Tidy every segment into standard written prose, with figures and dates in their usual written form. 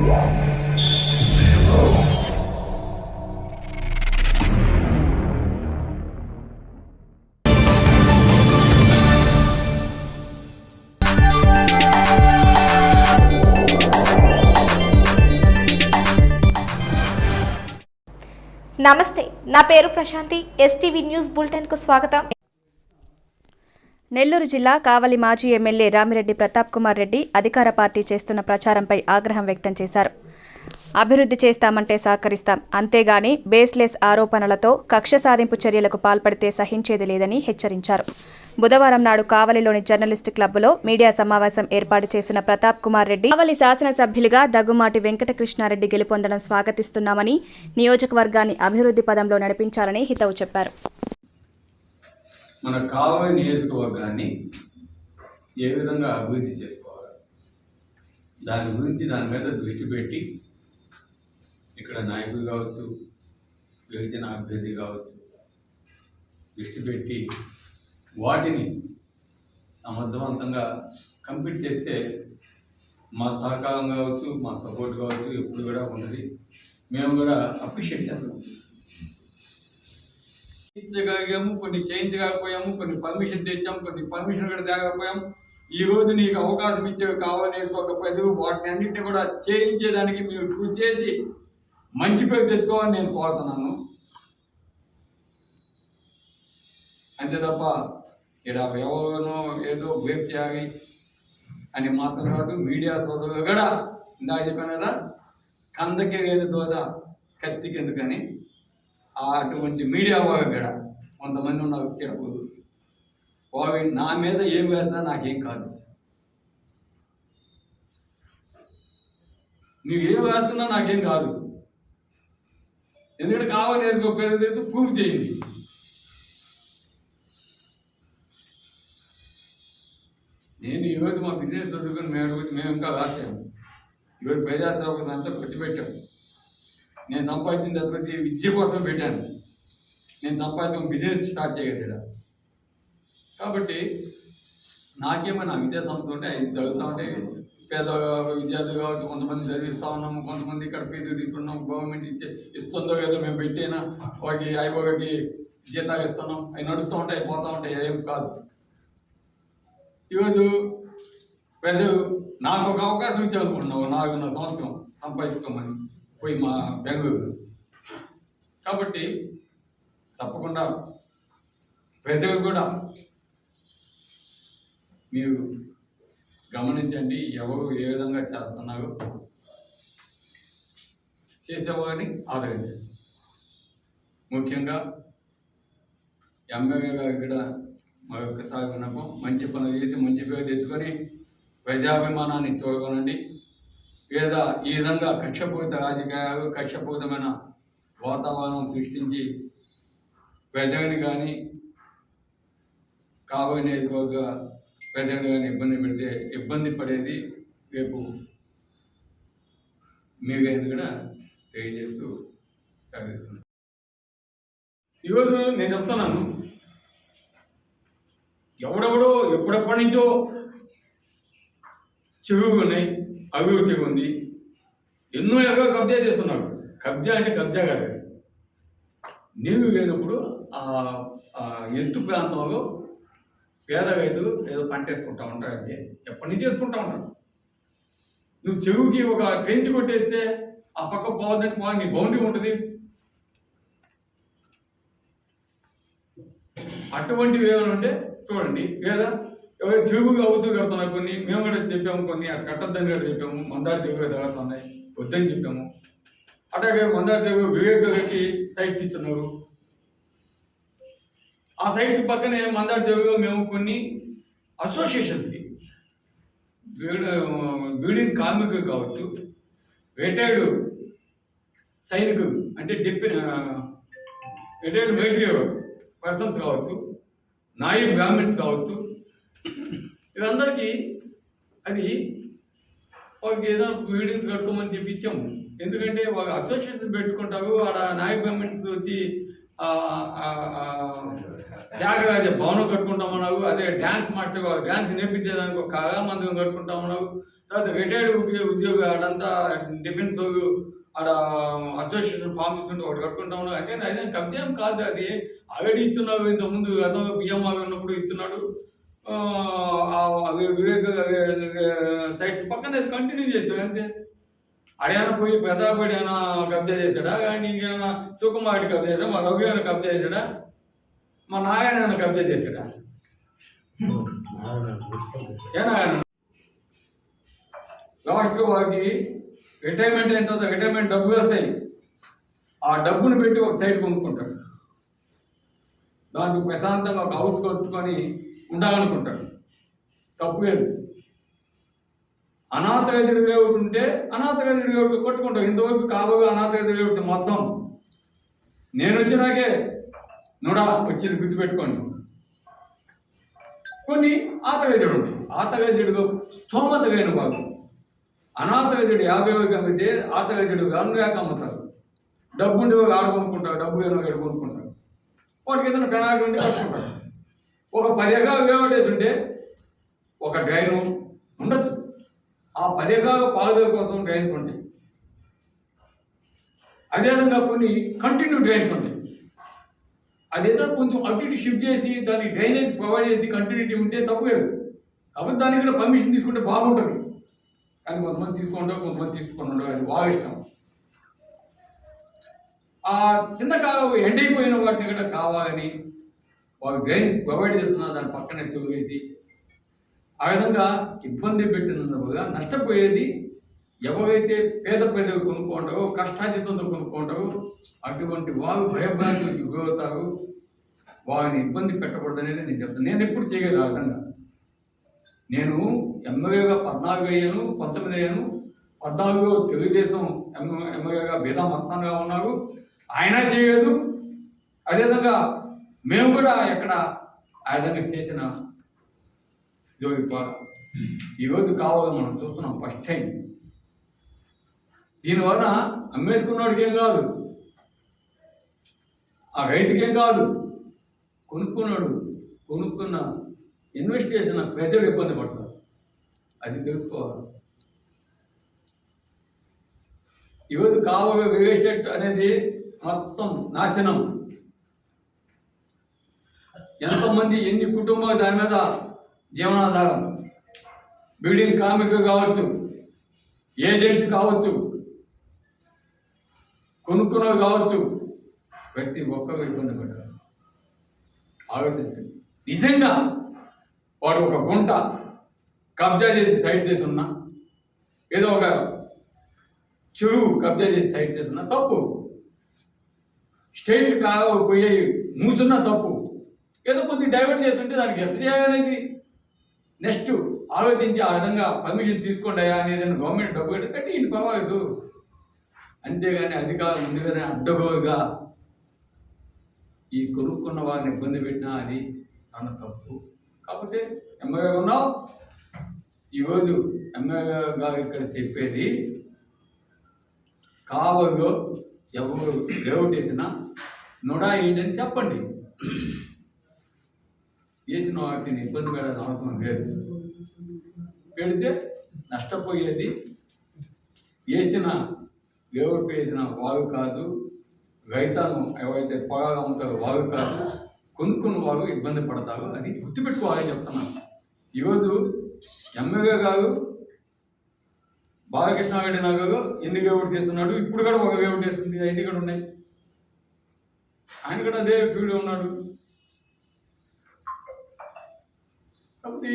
నమస్తే, నా పేరు ప్రశాంతి. ఎస్టీవీ న్యూస్ బులెటిన్ కు స్వాగతం. నెల్లూరు జిల్లా కావలి మాజీ ఎమ్మెల్యే రామిరెడ్డి ప్రతాప్ కుమార్ రెడ్డి అధికార పార్టీ చేస్తున్న ప్రచారంపై ఆగ్రహం వ్యక్తం చేశారు. అభివృద్ధి చేస్తామంటే సహకరిస్తాం, అంతేగాని బేస్లెస్ ఆరోపణలతో కక్ష సాధింపు చర్యలకు పాల్పడితే సహించేది లేదని హెచ్చరించారు. బుధవారం నాడు కావలిలోని జర్నలిస్టు క్లబ్లో మీడియా సమావేశం ఏర్పాటు చేసిన ప్రతాప్ కుమార్ రెడ్డి కావలి శాసనసభ్యులుగా దగ్గుమాటి వెంకటకృష్ణారెడ్డి గెలుపొందడం స్వాగతిస్తున్నామని, నియోజకవర్గాన్ని అభివృద్ధి పదంలో నడిపించాలని హితవు చెప్పారు. మన కావలి నియోజకవర్గాన్ని ఏ విధంగా అభివృద్ధి చేసుకోవాలి, దాని మీద దృష్టి పెట్టి ఇక్కడ నాయకులు కావచ్చు, యువజన అభ్యర్థి కావచ్చు, దృష్టి పెట్టి వాటిని సమర్థవంతంగా కంప్లీట్ చేస్తే మా సహకారం కావచ్చు, మా సపోర్ట్ కావచ్చు ఎప్పుడు కూడా ఉన్నది. మేము కూడా అప్రిషియేట్ చేస్తాం. చేయించగలిగాము, కొన్ని చేయించకపోయాము, కొన్ని పర్మిషన్ తెచ్చాము, కొన్ని పర్మిషన్ కూడా తేగకపోయాము. ఈరోజు నీకు అవకాశం ఇచ్చేవి కావాలి ఒక ప్రజలు వాటిని అన్నింటినీ కూడా చేయించేదానికి మీరు కృషి చేసి మంచి పేరు తెచ్చుకోవాలని నేను కోరుతున్నాను. అంతే తప్ప ఇక్కడ ఎవరినో ఏదో బ్రేక్ చేయాలి అని మాత్రం కాదు. మీడియా సోదరులు కూడా ఇందాక చెప్పాను కదా, కందకి లేని దోద కత్తికి ఎందుకని అటువంటి మీడియా వాళ్ళు కూడా కొంతమంది ఉన్నారు చెడకూడదు. వాళ్ళు నా మీద ఏం వేసినా నాకేం కాదు. నువ్వు ఏం వేస్తున్నా నాకేం కాదు. ఎందుకంటే కావాలి వేసుకోలేదు, ప్రూవ్ చేయండి. నేను ఈరోజు మా బిజినెస్ చదువుకుని మేము ఇంకా రాశాము. ఈరోజు ప్రజాసేవకు అంతా ఖర్చు పెట్టాము. నేను సంపాదించిన ప్రతి విద్య కోసం పెట్టాను. నేను సంపాదించిన బిజినెస్ స్టార్ట్ చేయగలిగా. కాబట్టి నాకేమైనా విద్యా సంస్థలు ఉంటే అవి చదువుతూ ఉంటే పేద విద్యార్థులు కావచ్చు, కొంతమంది చదివిస్తూ ఉన్నాము, కొంతమంది ఇక్కడ ఫీజు తీసుకున్నాము. గవర్నమెంట్ ఇస్తుందో లేదో మేము పెట్టినా వాటికి ఐఓకి జీతాలు ఇస్తున్నాం. అవి నడుస్తూ ఉంటాయి, పోతూ ఉంటాయి, ఏం కాదు. ఈరోజు ప్రజలు నాకు ఒక అవకాశం ఇచ్చాలనుకుంటున్నావు, నా సంవత్సరం సంపాదించుకోమని పోయి మా బెంగళూరు. కాబట్టి తప్పకుండా ప్రజలు కూడా మీరు గమనించండి, ఎవరు ఏ విధంగా చేస్తున్నారో చేసేవారిని ఆదరించండి. ముఖ్యంగా ఎమ్మెల్యే గారు కూడా మరొకసారి విన్నపం, మంచి పనులు చేసి మంచి పేరు తెచ్చుకొని ప్రజాభిమానాన్ని చూడగలండి. లేదా ఈ విధంగా కక్షపూరిత రాజకీయాలు, కక్షపూరితమైన వాతావరణం సృష్టించి ప్రజల్ని కానీ కాబోయే ప్రజలు కానీ ఇబ్బంది పడేది రేపు మీరైనా కూడా తెలియజేస్తూ సాగుతున్నాను. ఈరోజు నేను చెప్తున్నాను, ఎవడెవడో ఎప్పుడెప్పటి నుంచో చెరువులు ఉన్నాయి, అభివృద్ధి చెరువు ఉంది, ఎన్నో ఎగో కబ్జా చేస్తున్నారు. కబ్జా అంటే కబ్జా కాదు, నీరు లేనప్పుడు ఎత్తు ప్రాంతంలో పేద రైతులు ఏదో పంట వేసుకుంటా ఉంటారు. అంతే, ఎప్పటి నుంచి వేసుకుంటా ఉంటారు. నువ్వు చెరువుకి ఒక ట్రెంచ్ కొట్టేస్తే ఆ పక్క పోవద్దంటే పోవాలి, నీ బౌండరీ ఉంటుంది. అటువంటివి ఏమైనా ఉంటే చూడండి. లేదా చెరువుకి అవసరం కడుతున్నాయి కొన్ని, మేము కూడా చెప్పాము, కొన్ని అటు కట్టద్దని కూడా చెప్పాము. మందాడి దగ్గర తగ్గుతున్నాయి, వద్దని చెప్పాము. అట్లాగే మందాడి దగ్గర వివేకకి సైట్స్ ఇస్తున్నారు. ఆ సైట్స్ పక్కనే మందాడి దగ్గర మేము కొన్ని అసోసియేషన్స్కి బిల్డింగ్ కార్మికులు కావచ్చు, రిటైర్డ్ సైనికులు అంటే రిటైర్డ్ మిలిటరీ పర్సన్స్ కావచ్చు, నాయి బ్రాహ్మిన్స్ కావచ్చు, వీళ్ళందరికీ అది వాళ్ళకి ఏదైనా బిల్డింగ్స్ కట్టుకోమని చెప్పి ఇచ్చాము. ఎందుకంటే వాళ్ళు అసోసియేషన్ పెట్టుకుంటారు. ఆడ నాయ బ్రాహ్మిన్స్ వచ్చి త్యాగరాజ భవనం కట్టుకుంటామన్నారు. అదే డ్యాన్స్ మాస్టర్ డ్యాన్స్ నేర్పించేదానికి ఒక కళామందిరం కట్టుకుంటామన్నారు. తర్వాత రిటైర్డ్ ఉద్యోగి ఆడంతా డిఫెన్స్ ఆడ అసోసియేషన్ ఫామ్ తీసుకుంటే ఒకటి కట్టుకుంటా ఉన్నాడు. అంటే అదే కబ్జా ఏం కాదు, అది ఆల్రెడీ ఇచ్చున్నాడు. ఇంతకుముందు గతంలో బియ్యం అవి ఉన్నప్పుడు ఇచ్చున్నాడు. వివేక్ సైట్స్ పక్కన అది కంటిన్యూ చేశాడు అంతే. అడైనా పోయి పెద్దపడి అయినా కబ్జా చేశాడా, కానీ ఇంకేమైనా సుకుమారుడి కబ్జా చేశాడా, మా రఘు ఏమైనా కబ్జా చేశాడా, మా నాగాయన ఏమైనా కబ్జా చేశాడా? లాస్ట్లో వాడికి రిటైర్మెంట్ అయిన తర్వాత రిటైర్మెంట్ డబ్బులు వస్తాయి. ఆ డబ్బును పెట్టి ఒక సైడ్ కొనుక్కుంటాడు. దానికి ప్రశాంతంగా ఒక హౌస్ కొట్టుకొని ఉండాలనుకుంటాడు. తప్పు లేదు. అనాథ గదుడు వేవుడు ఉంటే అనాథ గదుడు వేవుడు కొట్టుకుంటాం. ఇంతవరకు కాబోగా అనాథ గదుడు వేవుడు మొత్తం నేను వచ్చినాకే నుడా వచ్చింది, గుర్తుపెట్టుకోండి. కొన్ని ఆతగజుడు ఉంటాయి. ఆతగజుడు స్తోమతగైన బాగు. అనాథగజుడు 50 అమ్మితే ఆతగజుడు 100 అమ్ముతారు. డబ్బు ఉండి ఆడ కొనుక్కుంటారు, డబ్బు ఏమో గడి కొనుక్కుంటారు. వాటికి ఏదైనా ఫెనాయిల్ ఉంటే కట్టుకుంటారు. ఒక 10 ఎకరాలు వేవటేసి ఉంటే ఒక డ్రైను ఉండొచ్చు. ఆ 10 ఎకరాల పాదుల కోసం డ్రైన్స్ ఉంటాయి. అదేవిధంగా కొన్ని కంటిన్యూ డ్రైన్స్ ఉంటాయి. అదేదో కొంచెం అటు ఇటు షిఫ్ట్ చేసి దానికి డ్రైనేజ్ ప్రొవైడ్ చేసి కంటిన్యూటీ ఉంటే తప్పు లేదు. కాబట్టి దానికి కూడా పర్మిషన్ తీసుకుంటే బాగుంటుంది. కానీ కొంతమంది తీసుకుంటారు, కొంతమంది తీసుకుంటారు. అది బాగా ఇష్టం. ఆ చిన్న కాలం ఎండైపోయిన వాటిని కూడా కావాలని వాళ్ళు డ్రైన్స్ ప్రొవైడ్ చేస్తున్నారు. దాని పక్కనే తొలివేసి ఆ విధంగా ఇబ్బంది పెట్టినందువల్ల నష్టపోయేది ఎవరైతే పేద ప్రజలు కొనుక్కుంటారో, కష్టాజితంతో కొనుక్కుంటారో అటువంటి వాళ్ళు భయభ్రాంతులకు గురవుతారు. వారిని ఇబ్బంది పెట్టకూడదనేది నేను చెప్తాను. నేను ఎప్పుడు చేయగలను ఆ విధంగా. నేను ఎమ్మెల్యేగా 14 అయ్యాను, 19 అయ్యాను. 14 తెలుగుదేశం ఎమ్మెల్యేగా బీదా మస్తాన్గా ఉన్నారు. ఆయన చేయలేదు. అదేవిధంగా మేము కూడా ఎక్కడ ఆ విధంగా చేసిన ఈరోజు కావాలని మనం చూస్తున్నాం ఫస్ట్ టైం. దీనివల్ల అమ్మేసుకున్నవాడికి ఏం కాదు, ఆ రైతుకేం కాదు, కొనుక్కున్న ఇన్వెస్ట్ చేసిన ప్రజలు ఇబ్బంది పడతారు. అది తెలుసుకోవాలి. ఈరోజు కావాలి రియల్ ఎస్టేట్ అనేది మొత్తం నాశనం. ఎంతమంది ఎన్ని కుటుంబాలు దాని మీద జీవనాధారం. బిల్డింగ్ కార్మికులు కావచ్చు, ఏజెంట్స్ కావచ్చు, కొనుక్కున్నవి కావచ్చు, ప్రతి ఒక్కరు ఇబ్బంది పడ్డారు. ఆలోచించండి. నిజంగా వాడు ఒక గుంట కబ్జా చేసి సైడ్ చేసి ఉన్నా, ఏదో ఒక చెరువు కబ్జా చేసి సైడ్ చేసి ఉన్నా తప్పు. స్టేట్ పోయే మూసున్నా తప్పు. ఏదో కొద్దిగా డైవర్ట్ చేస్తుంటే దానికి ఎంత చేయాలనేది నెక్స్ట్ ఆలోచించి ఆ విధంగా పర్మిషన్ తీసుకోండి అనేది గవర్నమెంట్ డబ్బు కట్టి ఈయన పర్వాలేదు. అంతేగాని అధికారులు ముందుగానే అడ్డగోలుగా ఈ కొనుక్కున్న వారిని ఇబ్బంది పెట్టినా అది చాలా తప్పు. కాకపోతే ఎమ్మెల్యే ఉన్నావు. ఈరోజు ఎమ్మెల్యే గారు ఇక్కడ చెప్పేది కావలో ఎవరు లేఅవుట్ వేసినా నుడా ఏంటని చెప్పండి. వేసిన వాటిని ఇబ్బంది పెట్టాల్సిన అవసరం లేదు. పెడితే నష్టపోయేది వేసిన లేఅవుట్ వేసిన వారు కాదు, రైతాను ఎవరైతే పొలాలు అమ్ముతారో వారు కాదు, కొనుక్కున్న వారు ఇబ్బంది పడతారు. అది గుర్తుపెట్టుకోవాలని చెప్తున్నాను. ఈరోజు ఎమ్మెల్యే గారు బాలకృష్ణారెడ్డి నగర్ ఎన్ని లేఅవుట్స్ చేస్తున్నాడు. ఇప్పుడు కూడా ఒక లేఅవుట్ వేస్తుంది. అన్ని కూడా ఉన్నాయి. ఆయన కూడా అదే ఫీల్డ్లో ఉన్నాడు. కాబట్టి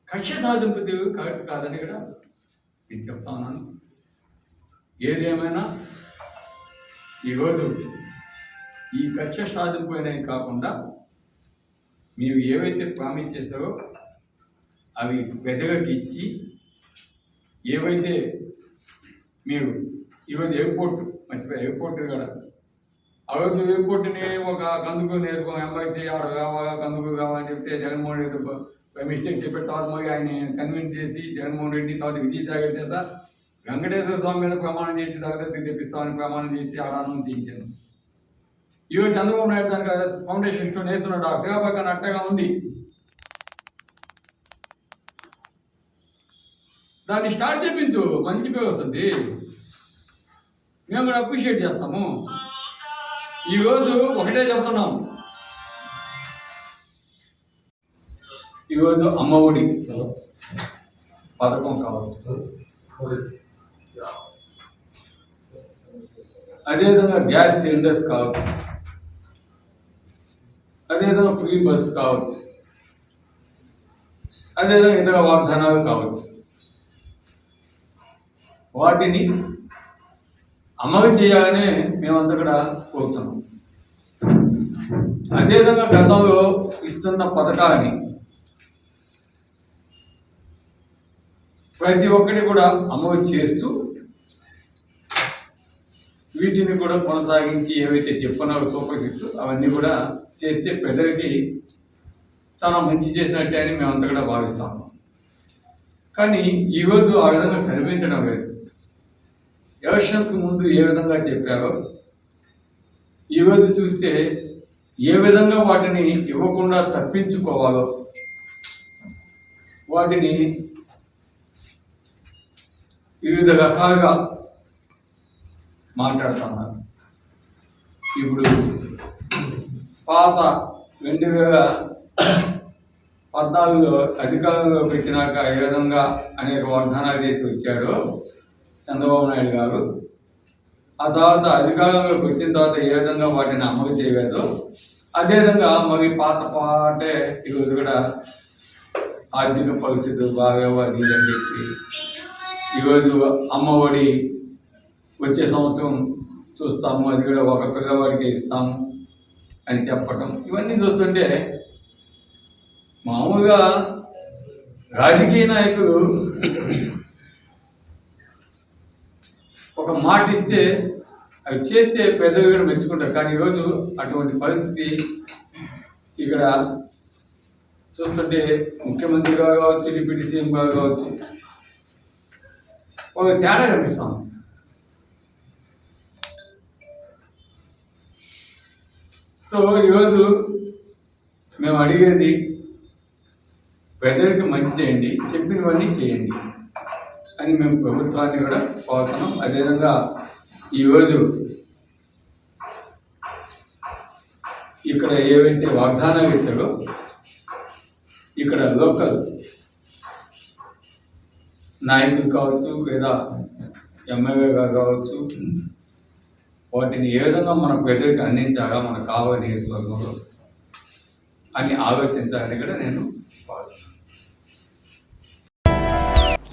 కక్ష సాధింపు కరెక్ట్ కాదని కూడా నేను చెప్తా ఉన్నాను. ఏదేమైనా ఈరోజు ఈ కక్ష సాధింపు అనేవి కాకుండా మీరు ఏవైతే ప్రామిస్ చేశారో అవి ప్రజలకు ఇచ్చి, ఏవైతే మీరు ఈరోజు ఎయిర్పోర్ట్ మర్చిపోయి ఎయిర్పోర్ట్ కూడా ఆ రోజు ఎయిర్పోర్ట్ని ఒక కందుకు నేర్చుకో ఎంబైసీ ఆడ కావాలా కందుకు కావాలని చెప్తే జగన్మోహన్ రెడ్డి బై మిస్టేక్ చెప్పిన తర్వాత మళ్ళీ ఆయన కన్విన్స్ చేసి జగన్మోహన్ రెడ్డి తర్వాత విజయసాగర్ చేత వెంకటేశ్వర స్వామి మీద ప్రమాణం చేసి దగ్గరికి తెప్పిస్తామని ప్రమాణం చేసి ఆడానం చేయించాను. ఈరోజు చంద్రబాబు నాయుడు దానికి ఫౌండేషన్ స్టోన్ వేస్తున్నాడు. ఆ శ్రీకాపక్కన అట్టగా ఉంది. దాన్ని స్టార్ట్ చేయించు, మంచి పేరు వస్తుంది. మేము కూడా అప్రిషియేట్ చేస్తాము. ఈరోజు ఒకటే చెప్తున్నాం, ఈరోజు అమ్మఒడి పథకం కావచ్చు, అదేవిధంగా గ్యాస్ సిలిండర్స్ కావచ్చు, అదేవిధంగా ఫ్రీ బస్ కావచ్చు, అదేవిధంగా ఇతర వాగ్దానాలు కావచ్చు, వాటిని అమలు చేయాలనే మేమంతా కూడా కోరుతున్నాం. అదేవిధంగా గతంలో ఇస్తున్న పథకాన్ని ప్రతి ఒక్కటి కూడా అమలు చేస్తూ వీటిని కూడా కొనసాగించి ఏవైతే చెప్పున్నారో సూపర్ 6 అవన్నీ కూడా చేస్తే ప్రజలకి చాలా మంచి చేసినట్టే అని మేమంతా కూడా భావిస్తాము. కానీ ఈరోజు ఆ విధంగా కనిపించడం లేదు. ఎలక్షన్స్కి ముందు ఏ విధంగా చెప్పారో ఈరోజు చూస్తే ఏ విధంగా వాటిని ఇవ్వకుండా తప్పించుకోవాలో వాటిని వివిధ రకాలుగా మాట్లాడుతున్నారు. ఇప్పుడు పాత 2014లో అధికారంలోకి వచ్చినాక ఏ విధంగా అనేక వాగ్దానాలు చేసి వచ్చాడో చంద్రబాబు నాయుడు గారు, ఆ తర్వాత అధికారంలోకి వచ్చిన తర్వాత ఏ విధంగా వాటిని అమలు చేయలేదో అదేవిధంగా మరి పాటే ఈరోజు కూడా ఆర్థిక పరిస్థితులు బాగా అది అని చెప్పి ఈరోజు అమ్మఒడి వచ్చే సంవత్సరం చూస్తాము, అది కూడా ఒక పిల్లవాడికి ఇస్తాము అని చెప్పటం, ఇవన్నీ చూస్తుంటే మామూలుగా రాజకీయ నాయకులు ఒక మాట ఇస్తే అవి చేస్తే పెద్దలు కూడా మెచ్చుకుంటారు. కానీ ఈరోజు అటువంటి పరిస్థితి ఇక్కడ చూస్తుంటే ముఖ్యమంత్రి గారు కావచ్చు, డిప్యూటీ సీఎం గారు కావచ్చు, ఒక తేడా కనిపిస్తాం. సో ఈరోజు మేము అడిగేది ప్రజలకు మంచి చేయండి, చెప్పినవన్నీ చేయండి అని మేము ప్రభుత్వాన్ని కూడా కోరుతున్నాం. అదేవిధంగా ఈరోజు ఇక్కడ ఏవైతే వాగ్దానాలు ఇచ్చారో ఇక్కడ లోకల్ నాయకులు కావచ్చు లేదా ఎమ్మెల్యే గారు కావచ్చు, వాటిని ఏ విధంగా మన ప్రజలకు అందించాలా మన కావలి నియోజకవర్గంలో అని ఆలోచించాలని కూడా నేను భావిస్తున్నాను.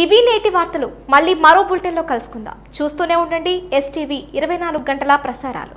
ఇవి నేటి వార్తలు. మళ్ళీ మరో బులెటిన్లో కలుసుకుందాం. చూస్తూనే ఉండండి STV 24 గంటల ప్రసారాలు.